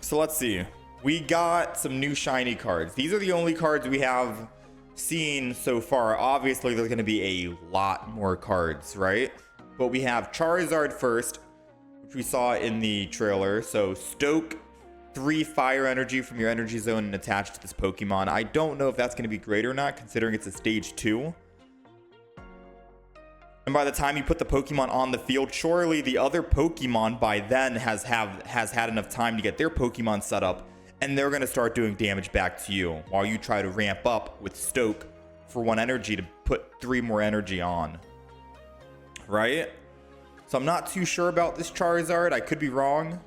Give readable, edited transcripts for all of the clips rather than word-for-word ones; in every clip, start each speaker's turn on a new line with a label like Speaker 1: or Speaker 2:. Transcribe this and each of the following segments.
Speaker 1: So let's see. We got some new shiny cards. These are the only cards we have seen so far. Obviously, there's going to be a lot more cards, right? But we have Charizard first, which we saw in the trailer. So stoke 3 fire energy from your energy zone and attach to this Pokemon. I don't know if that's going to be great or not, considering it's a stage 2. And by the time you put the Pokemon on the field, surely the other Pokemon by then has had enough time to get their Pokemon set up, and they're going to start doing damage back to you while you try to ramp up with Stoke for 1 energy to put 3 more energy on. Right? So I'm not too sure about this Charizard. I could be wrong.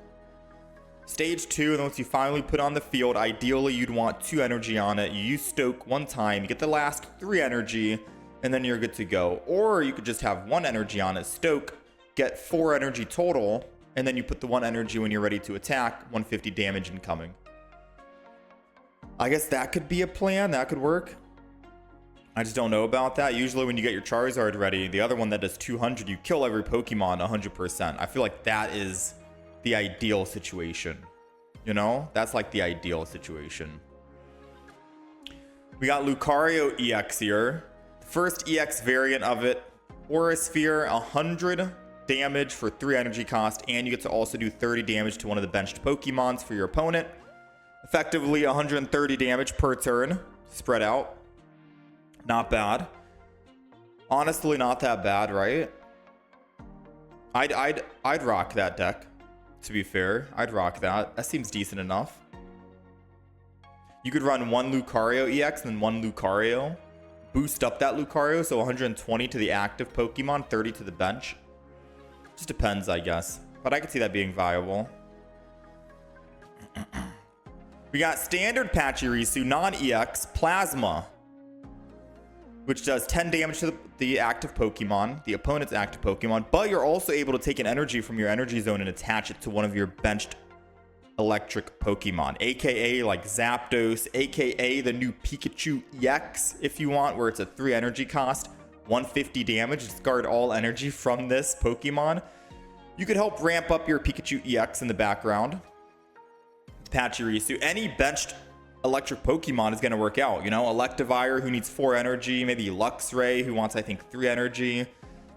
Speaker 1: Stage 2, and once you finally put on the field, ideally you'd want 2 energy on it. You use Stoke 1 time, you get the last 3 energy, and then you're good to go. Or you could just have 1 energy on it, Stoke, get 4 energy total, and then you put the 1 energy when you're ready to attack, 150 damage incoming. I guess that could be a plan, that could work. I just don't know about that. Usually when you get your Charizard ready, the other one that does 200, you kill every Pokemon 100%. I feel like that is the ideal situation. You know? That's like the ideal situation. We got Lucario EX here. First EX variant of it, Aura Sphere, 100 damage for 3 energy cost, and you get to also do 30 damage to one of the benched Pokemons for your opponent. Effectively 130 damage per turn, spread out. Not bad. Honestly, not that bad, right? I'd rock that deck, to be fair. I'd rock that. That seems decent enough. You could run 1 Lucario EX and then 1 Lucario. Boost up that Lucario, so 120 to the active Pokemon, 30 to the bench. Just depends, I guess. But I could see that being viable. We got standard Pachirisu, non-EX, Plasma, which does 10 damage to the active Pokemon, the opponent's active Pokemon, but you're also able to take an energy from your energy zone and attach it to one of your benched electric Pokemon, aka like Zapdos, aka the new Pikachu EX if you want, where it's a 3 energy cost, 150 damage, discard all energy from this Pokemon. You could help ramp up your Pikachu EX in the background. Pachirisu, any benched electric Pokemon is going to work out, you know, Electivire who needs 4 energy, maybe Luxray who wants I think 3 energy.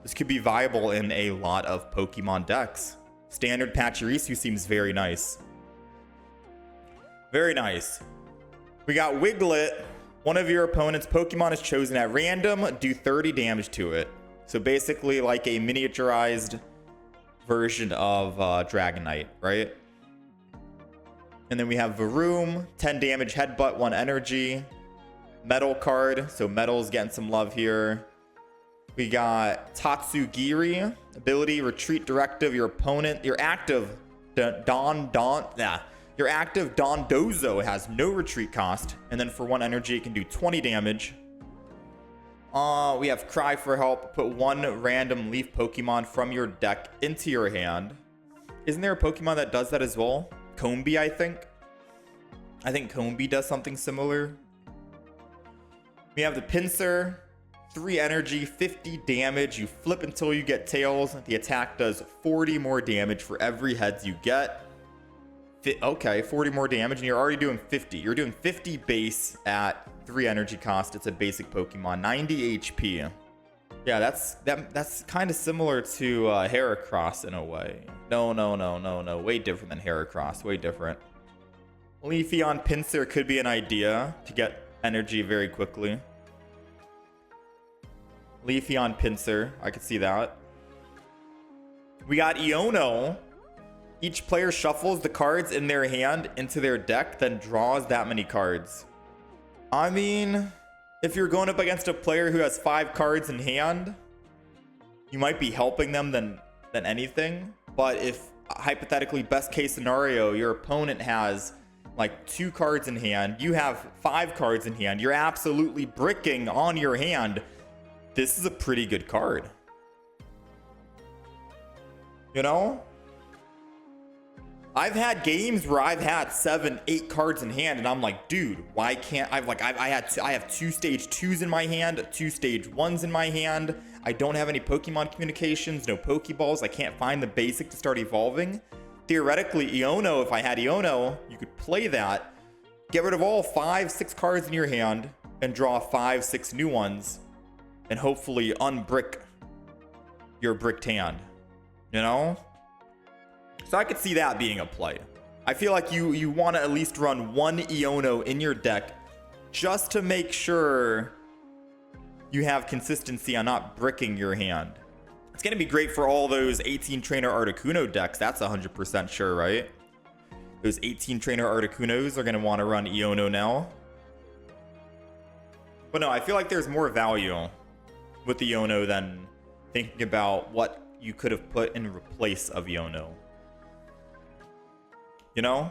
Speaker 1: This could be viable in a lot of Pokemon decks. Standard Pachirisu seems very nice. Very nice. We got Wiglet. One of your opponent's Pokemon is chosen at random. Do 30 damage to it. So basically like a miniaturized version of Dragonite, right? And then we have Varoom. 10 damage, Headbutt, 1 energy. Metal card. So Metal's getting some love here. We got Tatsugiri. Ability, Retreat Directive. Your opponent, your active Your active Dondozo has no retreat cost, and then for 1 energy, it can do 20 damage. We have Cry for Help. Put 1 random leaf Pokemon from your deck into your hand. Isn't there a Pokemon that does that as well? Combee, I think. I think Combee does something similar. We have the Pinsir. 3 energy, 50 damage. You flip until you get tails. The attack does 40 more damage for every heads you get. Okay, 40 more damage, and you're already doing 50. You're doing 50 base at 3 energy cost. It's a basic Pokemon, 90 HP. Yeah, that's kind of similar to Heracross in a way. No. Way different than Heracross. Way different. Leafeon Pinsir could be an idea to get energy very quickly. Leafeon Pinsir, I could see that. We got Iono. Each player shuffles the cards in their hand into their deck, then draws that many cards. I mean, if you're going up against a player who has 5 cards in hand, you might be helping them than anything. But if, hypothetically, best case scenario, your opponent has like 2 cards in hand, you have 5 cards in hand, you're absolutely bricking on your hand. This is a pretty good card. You know? I've had games where I've had 7, 8 cards in hand, and I'm like, dude, why can't I have 2 stage 2s in my hand, 2 stage 1s in my hand. I don't have any Pokemon communications, no Pokeballs. I can't find the basic to start evolving. theoretically, Iono, if I had Iono, you could play that, get rid of all 5-6 cards in your hand, and draw 5-6 new ones, and hopefully unbrick your bricked hand, you know? So I could see that being a play. I feel like you want to at least run one Iono in your deck just to make sure you have consistency on not bricking your hand. It's going to be great for all those 18 trainer Articuno decks. That's 100% sure, right? Those 18 trainer Articunos are going to want to run Iono now. But no, I feel like there's more value with Iono than thinking about what you could have put in replace of Iono. You know?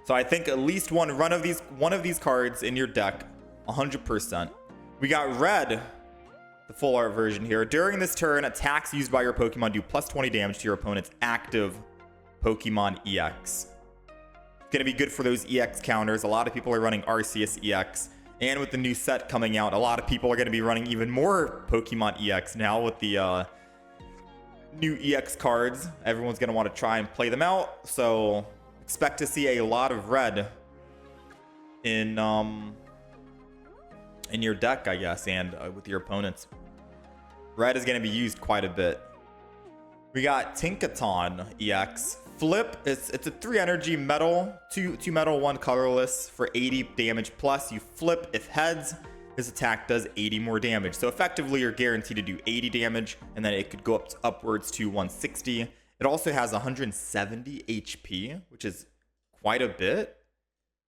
Speaker 1: So I think at least one of these cards in your deck, 100%. We got red, the full art version here. During this turn, attacks used by your Pokemon do plus 20 damage to your opponent's active Pokemon EX. It's going to be good for those EX counters. A lot of people are running Arceus EX. And with the new set coming out, a lot of people are going to be running even more Pokemon EX now with the new EX cards. Everyone's going to want to try and play them out. So expect to see a lot of red in your deck, I guess, and with your opponents. Red is going to be used quite a bit. We got Tinkaton EX. Flip, it's a 3 energy metal, 2 metal, 1 colorless for 80 damage plus. You flip if heads, this attack does 80 more damage. So effectively you're guaranteed to do 80 damage, and then it could go upwards to 160. It also has 170 HP, which is quite a bit.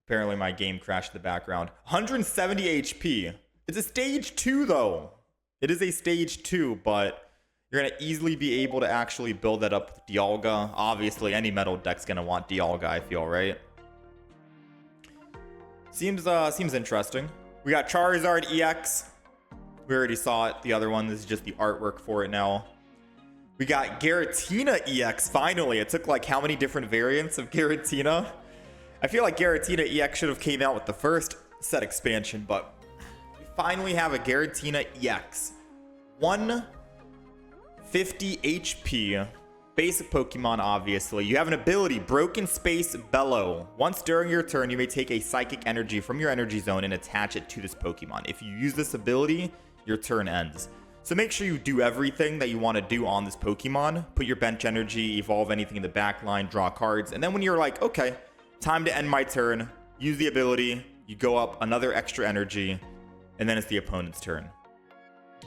Speaker 1: Apparently my game crashed in the background. 170 HP. It's a stage 2 though. It is a stage 2, but you're going to easily be able to actually build that up with Dialga. Obviously, any metal deck's going to want Dialga, I feel, right? Seems interesting. We got Charizard EX. We already saw it. The other one, this is just the artwork for it now. We got Giratina EX, finally. It took like how many different variants of Giratina? I feel like Giratina EX should have came out with the first set expansion, but we finally have a Giratina EX. 150 HP. Basic Pokemon, obviously. You have an ability, Broken Space Bellow. Once during your turn, you may take a psychic energy from your energy zone and attach it to this Pokemon. If you use this ability, your turn ends. So make sure you do everything that you want to do on this Pokemon. Put your bench energy, evolve anything in the back line, draw cards. And then when you're like, okay, time to end my turn, use the ability, you go up another extra energy, and then it's the opponent's turn.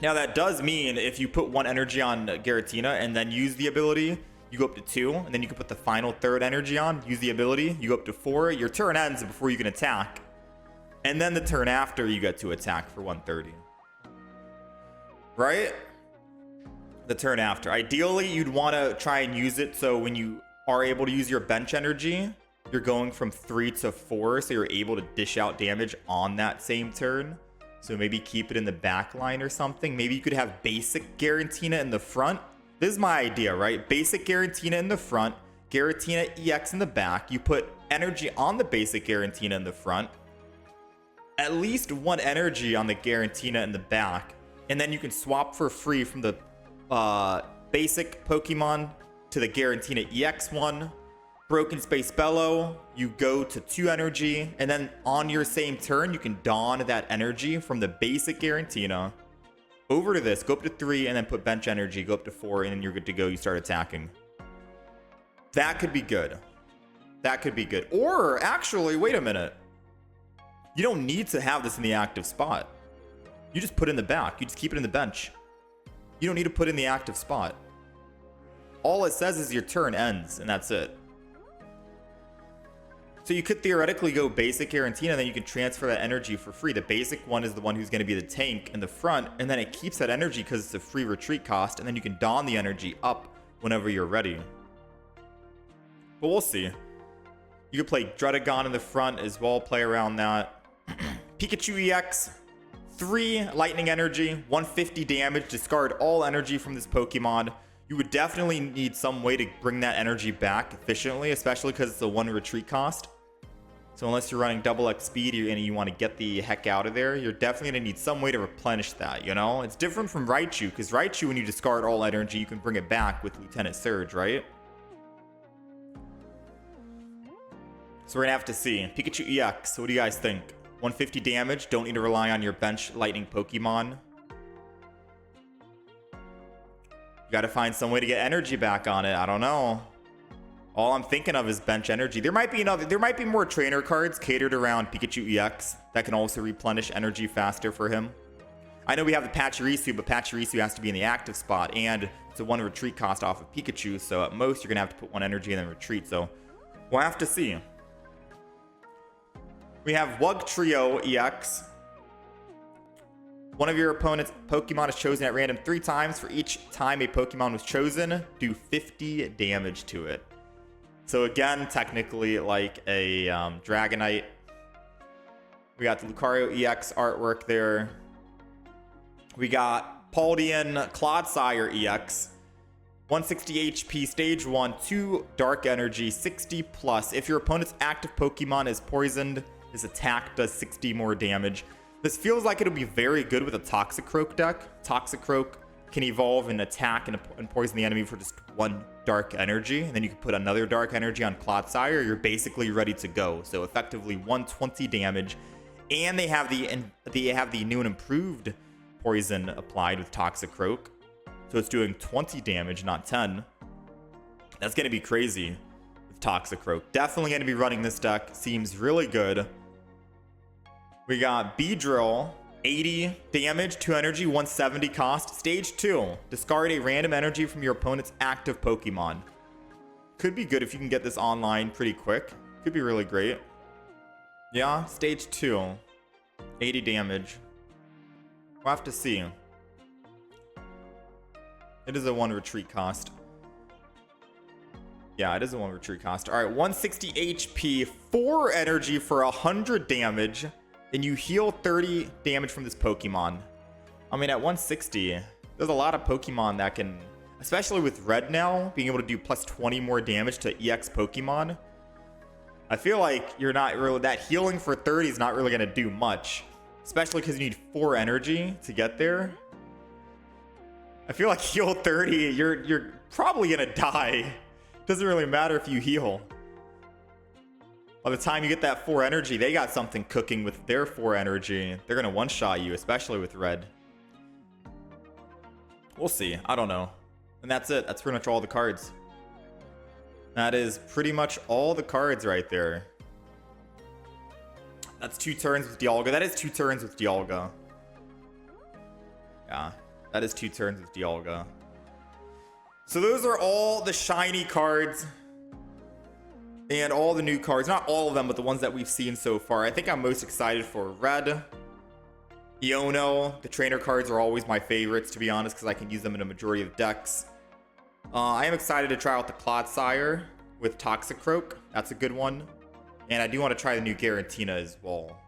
Speaker 1: Now that does mean if you put 1 energy on Giratina and then use the ability, you go up to 2, and then you can put the final 3rd energy on, use the ability, you go up to 4, your turn ends before you can attack. And then the turn after you get to attack for 130. Right? The turn after. Ideally, you'd want to try and use it so when you are able to use your bench energy, you're going from 3 to 4, so you're able to dish out damage on that same turn. So maybe keep it in the back line or something. Maybe you could have basic Giratina in the front. This is my idea, right? Basic Giratina in the front, Giratina EX in the back. You put energy on the basic Giratina in the front. At least 1 energy on the Giratina in the back. And then you can swap for free from the basic Pokemon to the Giratina EX one. Broken Space Bellow, you go to 2 energy, and then on your same turn, you can don that energy from the basic Giratina over to this, go up to 3, and then put bench energy, go up to 4, and then you're good to go. You start attacking. That could be good. That could be good. Or, actually, wait a minute. You don't need to have this in the active spot. You just put it in the back. You just keep it in the bench. You don't need to put it in the active spot. All it says is your turn ends, and that's it. So you could theoretically go basic Giratina, and then you can transfer that energy for free. The basic one is the one who's going to be the tank in the front, and then it keeps that energy because it's a free retreat cost, and then you can don the energy up whenever you're ready. But we'll see. You could play Dredagon in the front as well, play around that. Pikachu EX, 3 lightning energy, 150 damage, discard all energy from this Pokemon. You would definitely need some way to bring that energy back efficiently, especially because it's a 1 retreat cost. So unless you're running double X speed and you want to get the heck out of there, you're definitely going to need some way to replenish that, you know? It's different from Raichu, because Raichu, when you discard all energy, you can bring it back with Lieutenant Surge, right? So we're gonna have to see. Pikachu EX, what do you guys think? 150 damage, don't need to rely on your bench lightning Pokemon. You gotta find some way to get energy back on it. I don't know. All I'm thinking of is bench energy. There might be more trainer cards catered around Pikachu EX that can also replenish energy faster for him. I know we have the Pachirisu, but Pachirisu has to be in the active spot, and it's a 1 retreat cost off of Pikachu, so at most you're gonna have to put 1 energy and then retreat, so we'll have to see. We have Wugtrio EX. One of your opponent's Pokemon is chosen at random 3 times. For each time a Pokemon was chosen, do 50 damage to it. So again, technically like a Dragonite. We got the Lucario EX artwork there. We got Paldean Clodsire EX. 160 HP, stage 1, 2 dark energy, 60 plus. If your opponent's active Pokemon is poisoned, his attack does 60 more damage. This feels like it'll be very good with a Toxicroak deck. Toxicroak can evolve and attack and poison the enemy for just 1 dark energy. And then you can put another dark energy on Clodsire. You're basically ready to go. So effectively 120 damage. And they have the new and improved poison applied with Toxicroak. So it's doing 20 damage, not 10. That's going to be crazy with Toxicroak. Definitely going to be running this deck. Seems really good. We got Beedrill, 80 damage, 2 energy, 170 cost. Stage 2, discard a random energy from your opponent's active Pokemon. Could be good if you can get this online pretty quick. Could be really great. Yeah, stage 2, 80 damage. We'll have to see. It is a 1 retreat cost. Yeah, it is a 1 retreat cost. All right, 160 HP, 4 energy for 100 damage. Then you heal 30 damage from this Pokemon. I mean, at 160, there's a lot of Pokemon that can, especially with Red now, being able to do plus 20 more damage to EX Pokemon. I feel like you're not really, that healing for 30 is not really going to do much. Especially because you need 4 energy to get there. I feel like heal 30, you're probably going to die. Doesn't really matter if you heal. By the time you get that 4 energy, they got something cooking with their 4 energy. They're going to one-shot you, especially with Red. We'll see. I don't know. And that's it. That's pretty much all the cards. That is pretty much all the cards right there. That's 2 turns with Dialga. That is 2 turns with Dialga. Yeah, that is 2 turns with Dialga. So those are all the shiny cards. And all the new cards, not all of them, but the ones that we've seen so far. I think I'm most excited for Red, Iono. The trainer cards are always my favorites, to be honest, because I can use them in a majority of decks. I am excited to try out the Clodsire with Toxicroak. That's a good one. And I do want to try the new Giratina as well.